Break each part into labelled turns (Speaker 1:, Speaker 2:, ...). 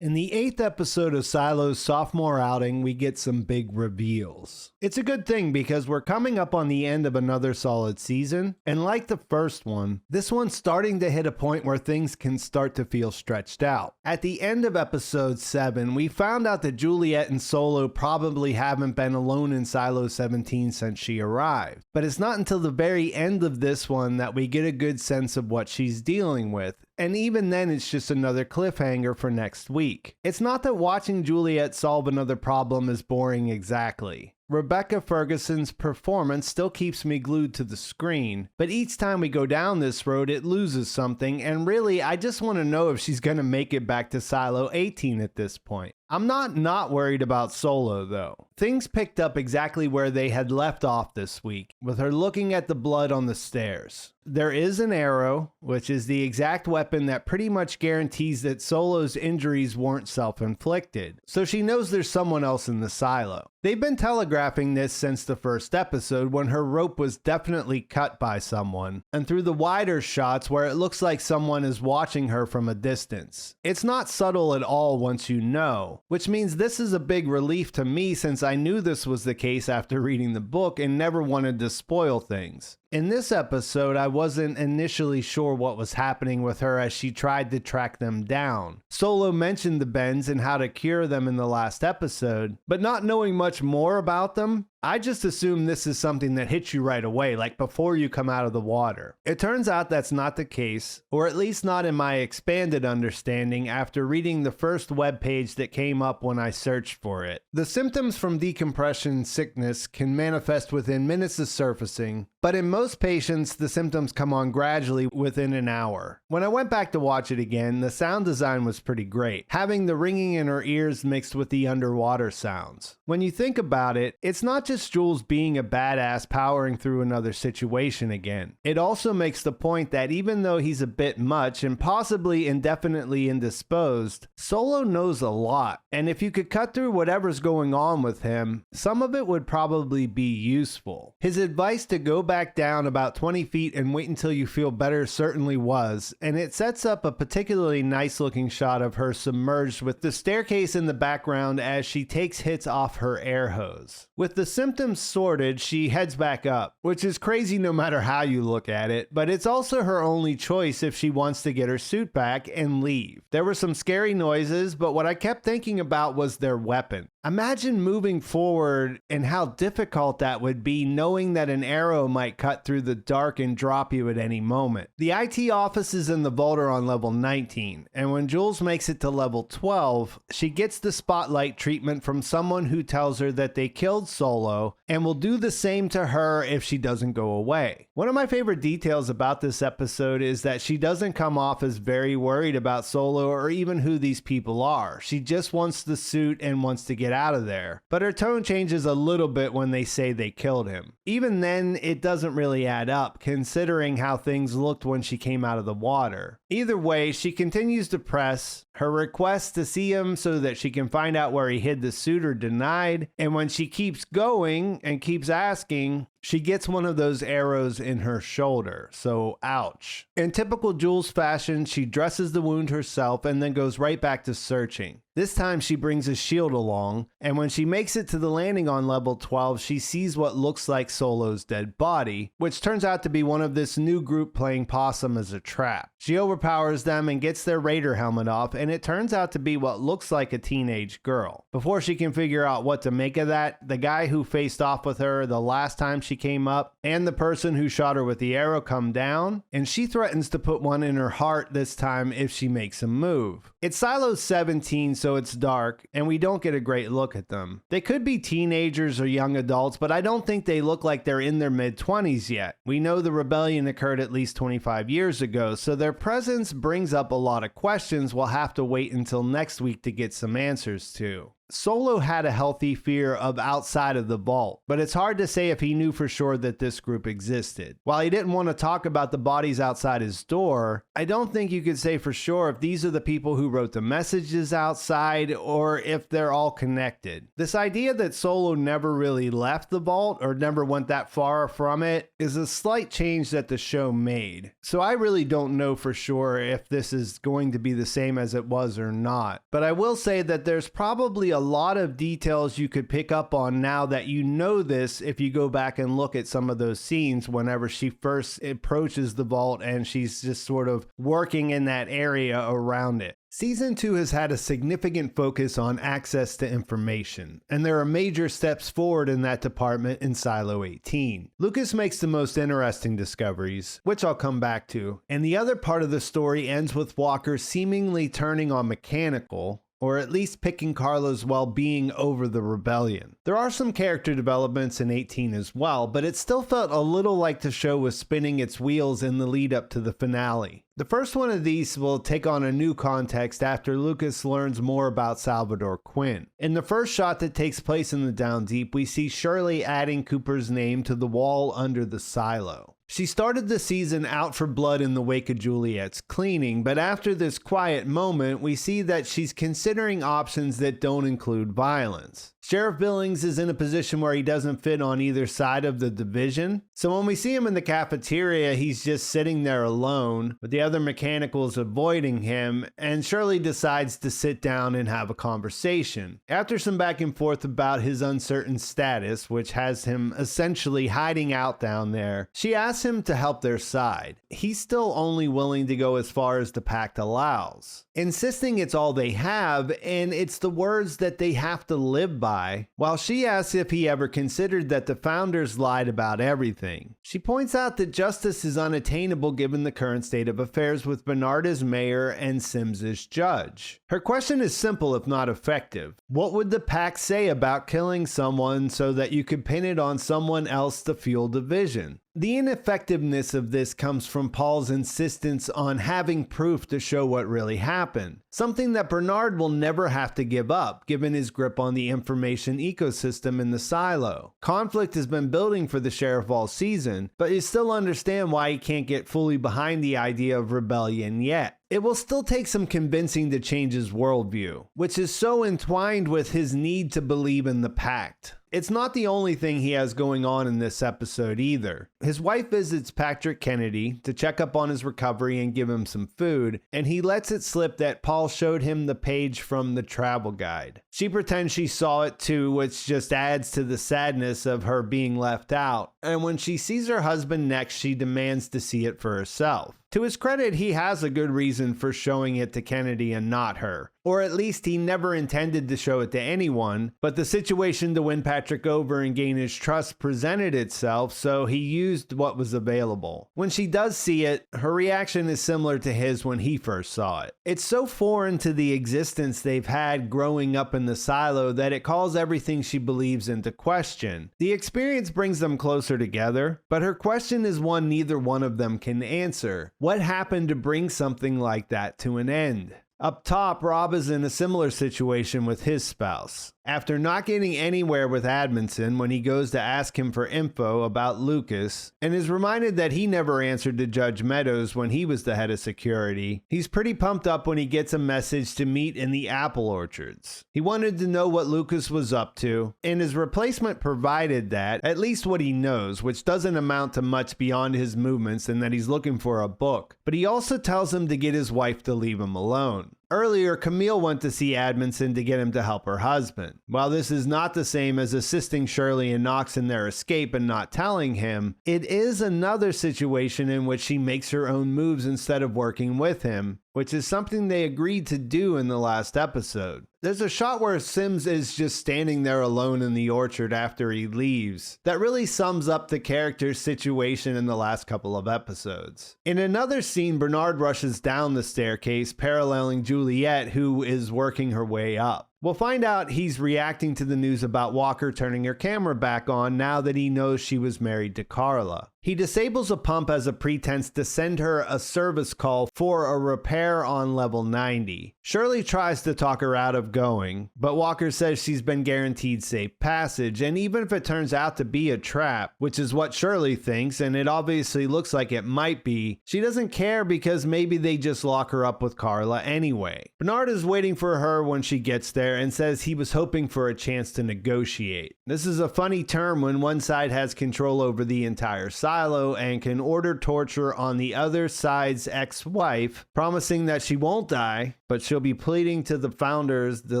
Speaker 1: In the 8th episode of Silo's sophomore outing, we get some big reveals. It's a good thing because we're coming up on the end of another solid season, and like the first one, this one's starting to hit a point where things can start to feel stretched out. At the end of episode 7, we found out that Juliette and Solo probably haven't been alone in Silo 17 since she arrived, but it's not until the very end of this one that we get a good sense of what she's dealing with. And even then, it's just another cliffhanger for next week. It's not that watching Juliette solve another problem is boring exactly. Rebecca Ferguson's performance still keeps me glued to the screen, but each time we go down this road, it loses something, and really, I just want to know if she's going to make it back to Silo 18 at this point. I'm not worried about Solo, though. Things picked up exactly where they had left off this week, with her looking at the blood on the stairs. There is an arrow, which is the exact weapon that pretty much guarantees that Solo's injuries weren't self-inflicted, so she knows there's someone else in the silo. They've been telegraphing this since the first episode when her rope was definitely cut by someone, and through the wider shots where it looks like someone is watching her from a distance. It's not subtle at all once you know, which means this is a big relief to me since I knew this was the case after reading the book and never wanted to spoil things. In this episode, I wasn't initially sure what was happening with her as she tried to track them down. Solo mentioned the bends and how to cure them in the last episode, but not knowing much more about them, I just assume this is something that hits you right away, like before you come out of the water. It turns out that's not the case, or at least not in my expanded understanding after reading the first webpage that came up when I searched for it. The symptoms from decompression sickness can manifest within minutes of surfacing, but in most patients, the symptoms come on gradually within an hour. When I went back to watch it again, the sound design was pretty great, having the ringing in her ears mixed with the underwater sounds. When you think about it, it's not just Jules being a badass powering through another situation again. It also makes the point that even though he's a bit much and possibly indefinitely indisposed, Solo knows a lot, and if you could cut through whatever's going on with him, some of it would probably be useful. His advice to go back down about 20 feet and wait until you feel better certainly was, and it sets up a particularly nice looking shot of her submerged with the staircase in the background as she takes hits off her air hose. With the symptoms sorted, she heads back up, which is crazy no matter how you look at it, but it's also her only choice if she wants to get her suit back and leave. There were some scary noises, but what I kept thinking about was their weapon. Imagine moving forward and how difficult that would be knowing that an arrow might cut through the dark and drop you at any moment. The IT offices in the vault are on level 19, and when Jules makes it to level 12, she gets the spotlight treatment from someone who tells her that they killed Solo and will do the same to her if she doesn't go away. One of my favorite details about this episode is that she doesn't come off as very worried about Solo or even who these people are. She just wants the suit and wants to get out of there. But her tone changes a little bit when they say they killed him. Even then, it doesn't really add up, considering how things looked when she came out of the water. Either way, she continues to press. Her requests to see him so that she can find out where he hid the suit are denied, and when she keeps going and keeps asking, she gets one of those arrows in her shoulder, so ouch. In typical Jules fashion, she dresses the wound herself and then goes right back to searching. This time she brings a shield along, and when she makes it to the landing on level 12, she sees what looks like Solo's dead body, which turns out to be one of this new group playing possum as a trap. She overpowers them and gets their raider helmet off, and it turns out to be what looks like a teenage girl. Before she can figure out what to make of that, the guy who faced off with her the last time she came up and the person who shot her with the arrow come down, and she threatens to put one in her heart this time if she makes a move. It's Silo 17, so it's dark, and we don't get a great look at them. They could be teenagers or young adults, but I don't think they look like they're in their mid-20s yet. We know the rebellion occurred at least 25 years ago, so their presence brings up a lot of questions we'll have to wait until next week to get some answers to. Solo had a healthy fear of outside of the vault, but it's hard to say if he knew for sure that this group existed. While he didn't want to talk about the bodies outside his door, I don't think you could say for sure if these are the people who wrote the messages outside or if they're all connected. This idea that Solo never really left the vault or never went that far from it is a slight change that the show made. So I really don't know for sure if this is going to be the same as it was or not. But I will say that there's probably a lot of details you could pick up on now that you know this if you go back and look at some of those scenes whenever she first approaches the vault and she's just sort of working in that area around it. Season 2 has had a significant focus on access to information, and there are major steps forward in that department in Silo 18. Lukas makes the most interesting discoveries, which I'll come back to, and the other part of the story ends with Walker seemingly turning on Mechanical, or at least picking Carlo's well-being over the rebellion. There are some character developments in 18 as well, but it still felt a little like the show was spinning its wheels in the lead up to the finale. The first one of these will take on a new context after Lukas learns more about Salvador Quinn. In the first shot that takes place in the Down Deep, we see Shirley adding Cooper's name to the wall under the silo. She started the season out for blood in the wake of Juliette's cleaning, but after this quiet moment, we see that she's considering options that don't include violence. Sheriff Billings is in a position where he doesn't fit on either side of the division, so when we see him in the cafeteria, he's just sitting there alone, with the other mechanicals avoiding him, and Shirley decides to sit down and have a conversation. After some back and forth about his uncertain status, which has him essentially hiding out down there, she asks him to help their side. He's still only willing to go as far as the pact allows, insisting it's all they have, and it's the words that they have to live by. While she asks if he ever considered that the founders lied about everything. She points out that justice is unattainable given the current state of affairs with Bernard as mayor and Sims as judge. Her question is simple if not effective. What would the pact say about killing someone so that you could pin it on someone else to fuel division? The ineffectiveness of this comes from Paul's insistence on having proof to show what really happened, something that Bernard will never have to give up given his grip on the information ecosystem in the silo. Conflict has been building for the sheriff all season, but you still understand why he can't get fully behind the idea of rebellion yet. It will still take some convincing to change his worldview, which is so entwined with his need to believe in the pact. It's not the only thing he has going on in this episode either. His wife visits Patrick Kennedy to check up on his recovery and give him some food, and he lets it slip that Paul showed him the page from the travel guide. She pretends she saw it too, which just adds to the sadness of her being left out, and when she sees her husband next, she demands to see it for herself. To his credit, he has a good reason for showing it to Kennedy and not her. Or at least he never intended to show it to anyone, but the situation to win Patrick over and gain his trust presented itself, so he used what was available. When she does see it, her reaction is similar to his when he first saw it. It's so foreign to the existence they've had growing up in the silo that it calls everything she believes into question. The experience brings them closer together, but her question is one neither one of them can answer. What happened to bring something like that to an end? Up top, Rob is in a similar situation with his spouse. After not getting anywhere with Admonson when he goes to ask him for info about Lukas, and is reminded that he never answered to Judge Meadows when he was the head of security, he's pretty pumped up when he gets a message to meet in the apple orchards. He wanted to know what Lukas was up to, and his replacement provided that, at least what he knows, which doesn't amount to much beyond his movements and that he's looking for a book. But he also tells him to get his wife to leave him alone. Earlier, Camille went to see Admonson to get him to help her husband. While this is not the same as assisting Shirley and Knox in their escape and not telling him, it is another situation in which she makes her own moves instead of working with him, which is something they agreed to do in the last episode. There's a shot where Sims is just standing there alone in the orchard after he leaves. That really sums up the character's situation in the last couple of episodes. In another scene, Bernard rushes down the staircase, paralleling Juliette, who is working her way up. We'll find out he's reacting to the news about Walker turning her camera back on now that he knows she was married to Carla. He disables a pump as a pretense to send her a service call for a repair on level 90. Shirley tries to talk her out of going, but Walker says she's been guaranteed safe passage, and even if it turns out to be a trap, which is what Shirley thinks, and it obviously looks like it might be, she doesn't care because maybe they just lock her up with Carla anyway. Bernard is waiting for her when she gets there and says he was hoping for a chance to negotiate. This is a funny term when one side has control over the entire silo and can order torture on the other side's ex-wife, promising that she won't die, but she'll be pleading to the founders to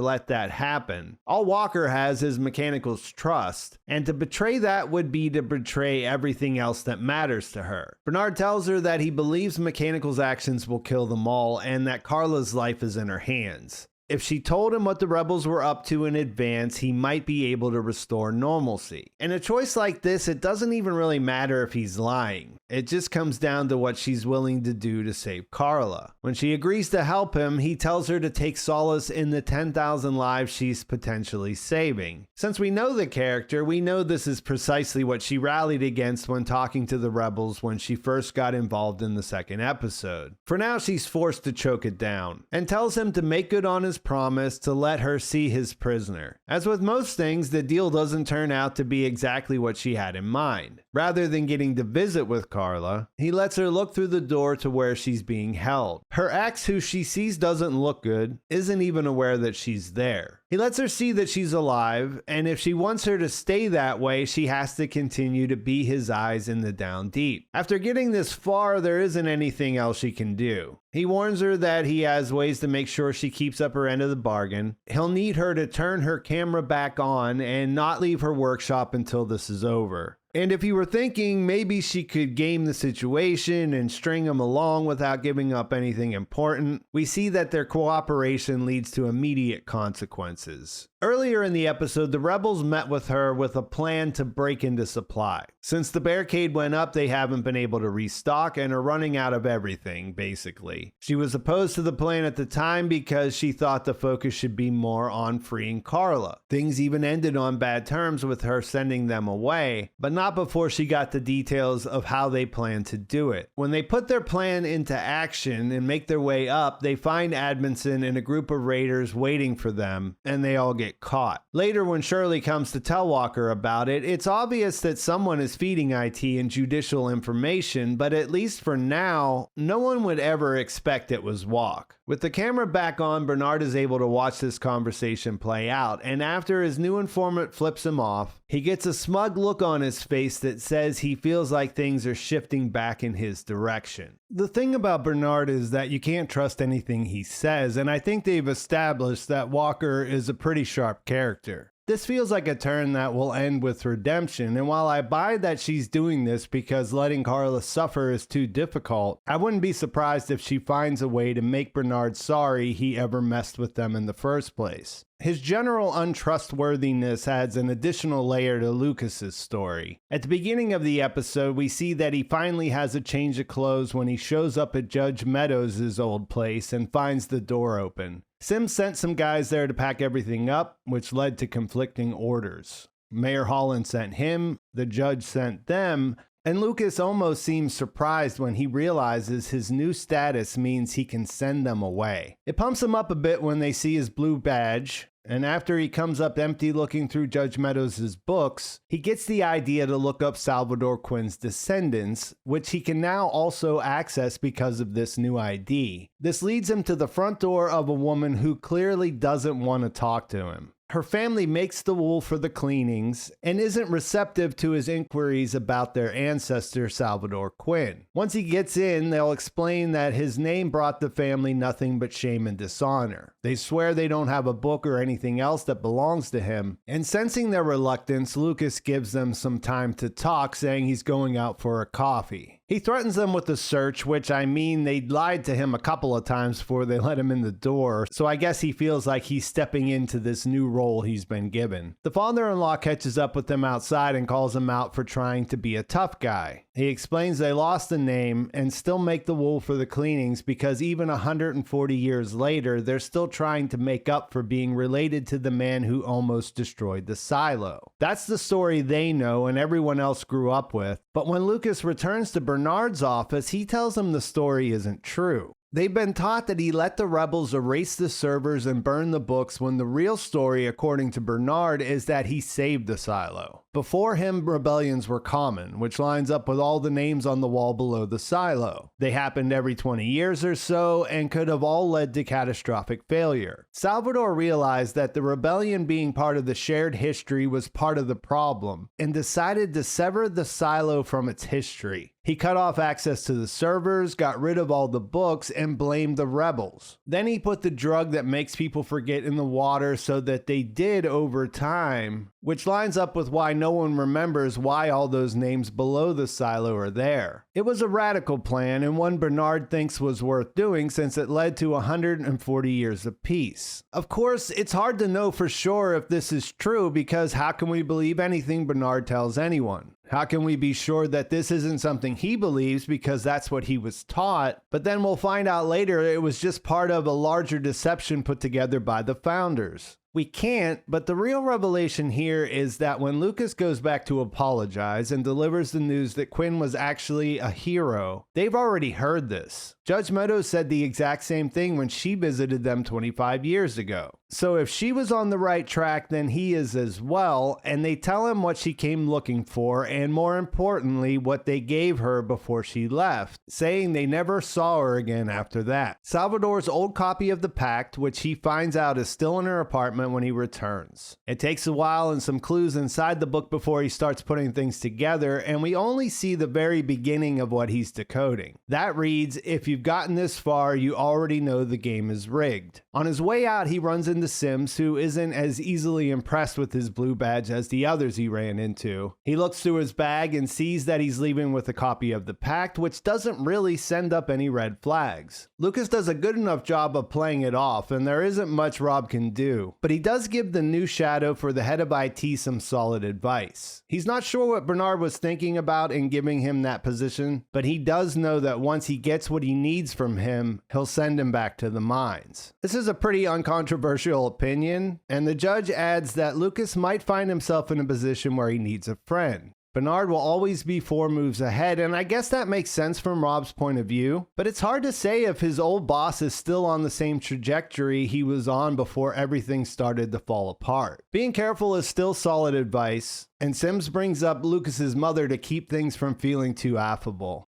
Speaker 1: let that happen. All Walker has is Mechanical's trust, and to betray that would be to betray everything else that matters to her. Bernard tells her that he believes Mechanical's actions will kill them all and that Carla's life is in her hands. If she told him what the rebels were up to in advance, he might be able to restore normalcy. In a choice like this, it doesn't even really matter if he's lying. It just comes down to what she's willing to do to save Carla. When she agrees to help him, he tells her to take solace in the 10,000 lives she's potentially saving. Since we know the character, we know this is precisely what she rallied against when talking to the rebels when she first got involved in the second episode. For now, she's forced to choke it down, and tells him to make good on his promise to let her see his prisoner. As with most things, the deal doesn't turn out to be exactly what she had in mind. Rather than getting to visit with Carla, he lets her look through the door to where she's being held. Her ex, who she sees doesn't look good, isn't even aware that she's there. He lets her see that she's alive, and if she wants her to stay that way, she has to continue to be his eyes in the down deep. After getting this far, there isn't anything else she can do. He warns her that he has ways to make sure she keeps up her end of the bargain. He'll need her to turn her camera back on and not leave her workshop until this is over. And if you were thinking maybe she could game the situation and string him along without giving up anything important, we see that their cooperation leads to immediate consequences. Earlier in the episode, the rebels met with her with a plan to break into supply. Since the barricade went up, they haven't been able to restock and are running out of everything, basically. She was opposed to the plan at the time because she thought the focus should be more on freeing Carla. Things even ended on bad terms with her sending them away, but not before she got the details of how they plan to do it. When they put their plan into action and make their way up, they find Admonson and a group of raiders waiting for them, and they all get caught. Later, when Shirley comes to tell Walker about it, it's obvious that someone is feeding IT and judicial information, but at least for now, no one would ever expect it was Walk. With the camera back on, Bernard is able to watch this conversation play out, and after his new informant flips him off, he gets a smug look on his face that says he feels like things are shifting back in his direction. The thing about Bernard is that you can't trust anything he says, and I think they've established that Walker is a pretty sharp character. This feels like a turn that will end with redemption, and while I buy that she's doing this because letting Carla suffer is too difficult, I wouldn't be surprised if she finds a way to make Bernard sorry he ever messed with them in the first place. His general untrustworthiness adds an additional layer to Lukas's story. At the beginning of the episode, we see that he finally has a change of clothes when he shows up at Judge Meadows' old place and finds the door open. Sims sent some guys there to pack everything up, which led to conflicting orders. Mayor Holland sent him, the judge sent them, and Lukas almost seems surprised when he realizes his new status means he can send them away. It pumps him up a bit when they see his blue badge, and after he comes up empty looking through Judge Meadows' books, he gets the idea to look up Salvador Quinn's descendants, which he can now also access because of this new ID. This leads him to the front door of a woman who clearly doesn't want to talk to him. Her family makes the wool for the cleanings and isn't receptive to his inquiries about their ancestor, Salvador Quinn. Once he gets in, they'll explain that his name brought the family nothing but shame and dishonor. They swear they don't have a book or anything else that belongs to him, and sensing their reluctance, Lukas gives them some time to talk, saying he's going out for a coffee. He threatens them with a search, which I mean they lied to him a couple of times before they let him in the door, so I guess he feels like he's stepping into this new role he's been given. The father-in-law catches up with them outside and calls him out for trying to be a tough guy. He explains they lost the name and still make the wool for the cleanings because even 140 years later, they're still trying to make up for being related to the man who almost destroyed the silo. That's the story they know and everyone else grew up with, but when Lukas returns to Bernard's office, he tells him the story isn't true. They've been taught that he let the rebels erase the servers and burn the books when the real story, according to Bernard, is that he saved the silo. Before him, rebellions were common, which lines up with all the names on the wall below the silo. They happened every 20 years or so and could have all led to catastrophic failure. Salvador realized that the rebellion being part of the shared history was part of the problem and decided to sever the silo from its history. He cut off access to the servers, got rid of all the books, and blamed the rebels. Then he put the drug that makes people forget in the water so that they did over time, which lines up with why no one remembers why all those names below the silo are there. It was a radical plan and one Bernard thinks was worth doing since it led to 140 years of peace. Of course, it's hard to know for sure if this is true because how can we believe anything Bernard tells anyone? How can we be sure that this isn't something he believes because that's what he was taught? But then we'll find out later it was just part of a larger deception put together by the founders. We can't, but the real revelation here is that when Lukas goes back to apologize and delivers the news that Quinn was actually a hero, they've already heard this. Judge Meadows said the exact same thing when she visited them 25 years ago. So if she was on the right track, then he is as well, and they tell him what she came looking for, and more importantly, what they gave her before she left, saying they never saw her again after that. Salvador's old copy of the pact, which he finds out is still in her apartment when he returns. It takes a while and some clues inside the book before he starts putting things together, and we only see the very beginning of what he's decoding. That reads, if you've gotten this far, you already know the game is rigged. On his way out, he runs into Sims, who isn't as easily impressed with his blue badge as the others he ran into. He looks through his bag and sees that he's leaving with a copy of the pact, which doesn't really send up any red flags. Lukas does a good enough job of playing it off, and there isn't much Rob can do, but he does give the new shadow for the head of IT some solid advice. He's not sure what Bernard was thinking about in giving him that position, but he does know that once he gets what he needs from him, he'll send him back to the mines. This is a pretty uncontroversial opinion, and the judge adds that Lukas might find himself in a position where he needs a friend. Bernard will always be 4 moves ahead, and I guess that makes sense from Rob's point of view, but it's hard to say if his old boss is still on the same trajectory he was on before everything started to fall apart. Being careful is still solid advice, and Sims brings up Lukas's mother to keep things from feeling too affable.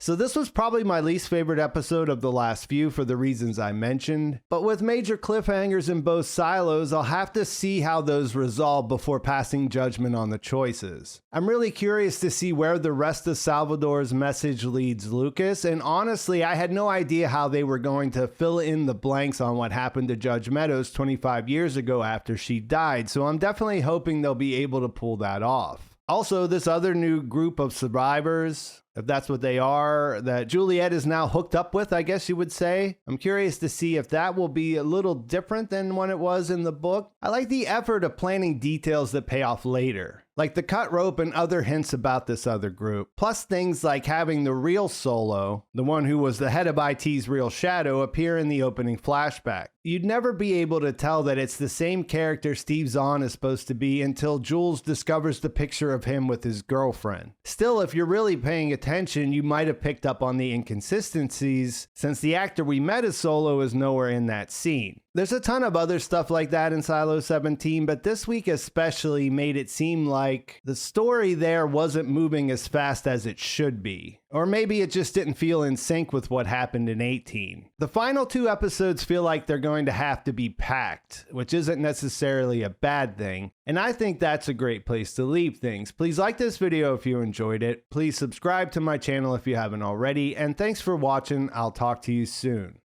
Speaker 1: So this was probably my least favorite episode of the last few for the reasons I mentioned, but with major cliffhangers in both silos, I'll have to see how those resolve before passing judgment on the choices. I'm really curious to see where the rest of Salvador's message leads Lukas, and honestly, I had no idea how they were going to fill in the blanks on what happened to Judge Meadows 25 years ago after she died, so I'm definitely hoping they'll be able to pull that off. Also, this other new group of survivors, if that's what they are, that Juliette is now hooked up with, I guess you would say. I'm curious to see if that will be a little different than when it was in the book. I like the effort of planning details that pay off later, like the cut rope and other hints about this other group, plus things like having the real Solo, the one who was the head of IT's real shadow, appear in the opening flashback. You'd never be able to tell that it's the same character Steve Zahn is supposed to be until Jules discovers the picture of him with his girlfriend. Still, if you're really paying attention, you might have picked up on the inconsistencies, since the actor we met as Solo is nowhere in that scene. There's a ton of other stuff like that in Silo 17, but this week especially made it seem like the story there wasn't moving as fast as it should be. Or maybe it just didn't feel in sync with what happened in 18. The final 2 episodes feel like they're going to have to be packed, which isn't necessarily a bad thing, and I think that's a great place to leave things. Please like this video if you enjoyed it, please subscribe to my channel if you haven't already, and thanks for watching. I'll talk to you soon.